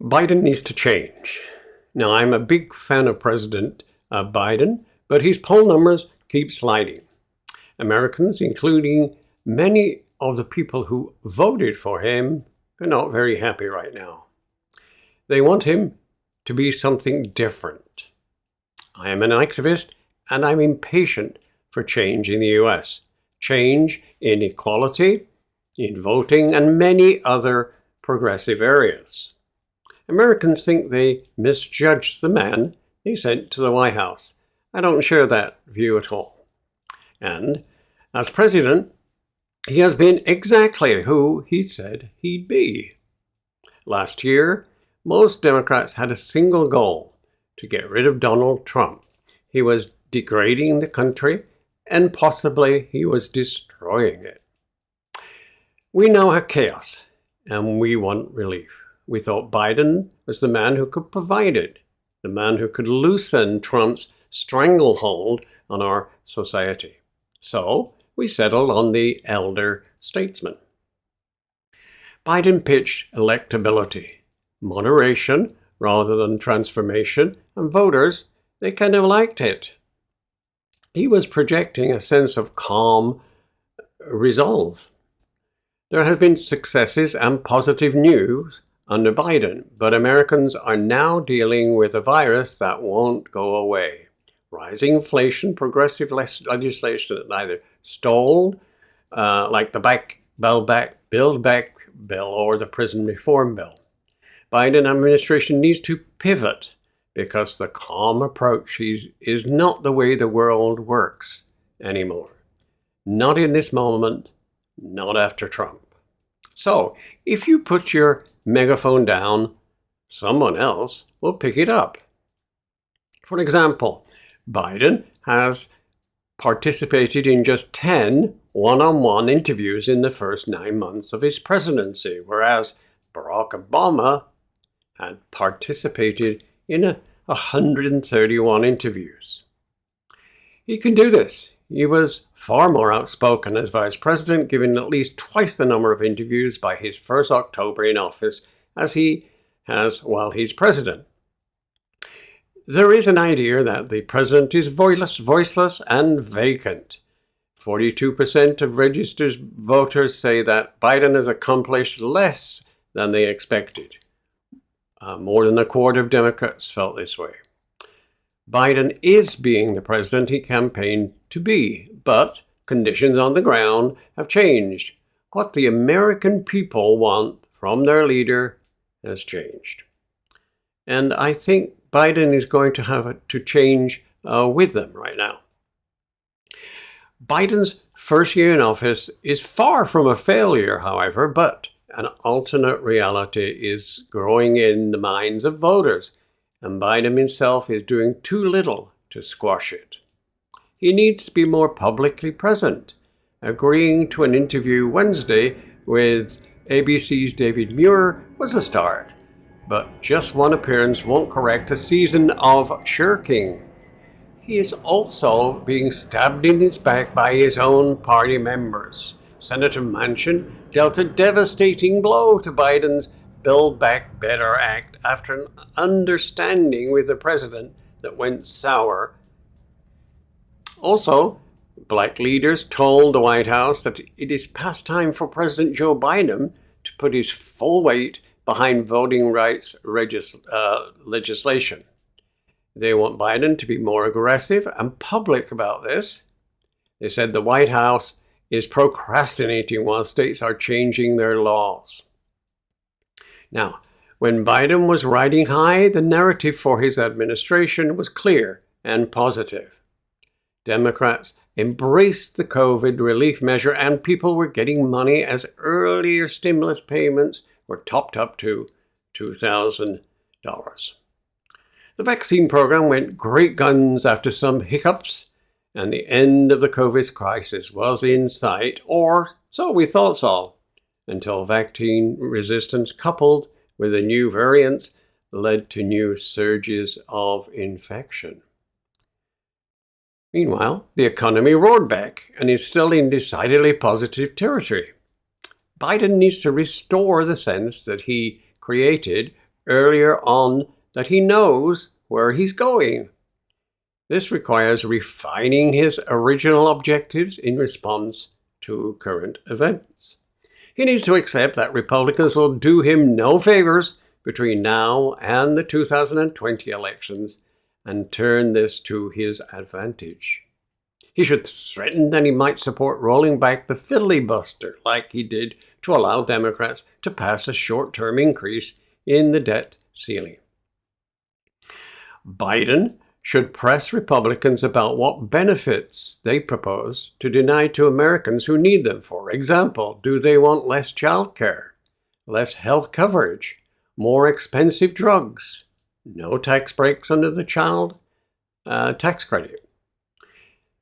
Biden needs to change. Now, I'm a big fan of President Biden, but his poll numbers keep sliding. Americans, including many of the people who voted for him, are not very happy right now. They want him to be something different. I am an activist, and I'm impatient for change in the US. Change in equality, in voting, and many other progressive areas. Americans think they misjudged the man they sent to the White House. I don't share that view at all. And as president, he has been exactly who he said he'd be. Last year, most Democrats had a single goal: to get rid of Donald Trump. He was degrading the country, and possibly he was destroying it. We now have chaos, and we want relief. We thought Biden was the man who could provide it, the man who could loosen Trump's stranglehold on our society. So we settled on the elder statesman. Biden pitched electability, moderation rather than transformation, and voters, they kind of liked it. He was projecting a sense of calm resolve. There have been successes and positive news under Biden, but Americans are now dealing with a virus that won't go away. Rising inflation, progressive legislation that neither stalled, like the Build Back bill or the prison reform bill. Biden administration needs to pivot because the calm approach is not the way the world works anymore. Not in this moment, not after Trump. So, if you put your megaphone down, someone else will pick it up. For example, Biden has participated in just 10 one-on-one interviews in the first 9 months of his presidency, whereas Barack Obama had participated in 131 interviews. He can do this. He was far more outspoken as vice president, giving at least twice the number of interviews by his first October in office as he has while he's president. There is an idea that the president is voiceless, and vacant. 42% of registered voters say that Biden has accomplished less than they expected. More than a quarter of Democrats felt this way. Biden is being the president he campaigned to be, but conditions on the ground have changed. What the American people want from their leader has changed. And I think Biden is going to have to change with them right now. Biden's first year in office is far from a failure, however, but an alternate reality is growing in the minds of voters, and Biden himself is doing too little to squash it. He needs to be more publicly present. Agreeing to an interview Wednesday with ABC's David Muir was a start, but just one appearance won't correct a season of shirking. He is also being stabbed in his back by his own party members. Senator Manchin dealt a devastating blow to Biden's Build Back Better Act after an understanding with the president that went sour. Also, black leaders told the White House that it is past time for President Joe Biden to put his full weight behind voting rights legislation. They want Biden to be more aggressive and public about this. They said the White House is procrastinating while states are changing their laws. Now, when Biden was riding high, the narrative for his administration was clear and positive. Democrats embraced the COVID relief measure, and people were getting money as earlier stimulus payments were topped up to $2,000. The vaccine program went great guns after some hiccups, and the end of the COVID crisis was in sight, or so we thought so, until vaccine resistance coupled with the new variants led to new surges of infection. Meanwhile, the economy roared back and is still in decidedly positive territory. Biden needs to restore the sense that he created earlier on that he knows where he's going. This requires refining his original objectives in response to current events. He needs to accept that Republicans will do him no favors between now and the 2020 elections and turn this to his advantage. He should threaten that he might support rolling back the filibuster like he did to allow Democrats to pass a short-term increase in the debt ceiling. Biden should press Republicans about what benefits they propose to deny to Americans who need them. For example, do they want less child care, less health coverage, more expensive drugs, no tax breaks under the child tax credit?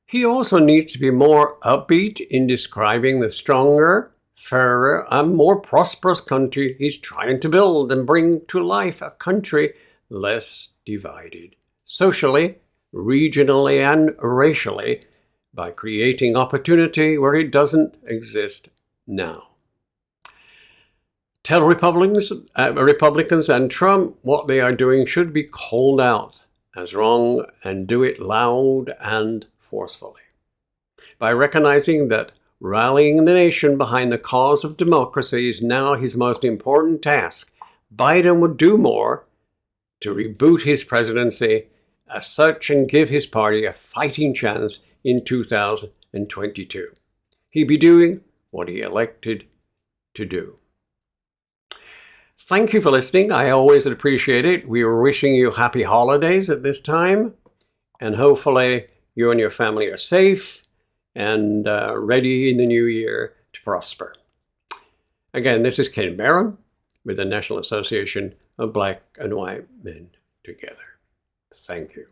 He also needs to be more upbeat in describing the stronger, fairer, and more prosperous country he's trying to build and bring to life, a country less divided, socially, regionally, and racially, by creating opportunity where it doesn't exist now. Tell Republicans and Trump what they are doing should be called out as wrong, and do it loud and forcefully. By recognizing that rallying the nation behind the cause of democracy is now his most important task, Biden would do more to reboot his presidency as such and give his party a fighting chance in 2022. He'd be doing what he elected to do. Thank you for listening. I always appreciate it. We are wishing you happy holidays at this time, and hopefully you and your family are safe and ready in the new year to prosper. Again, this is Ken Barron with the National Association of Black and White Men Together. Thank you.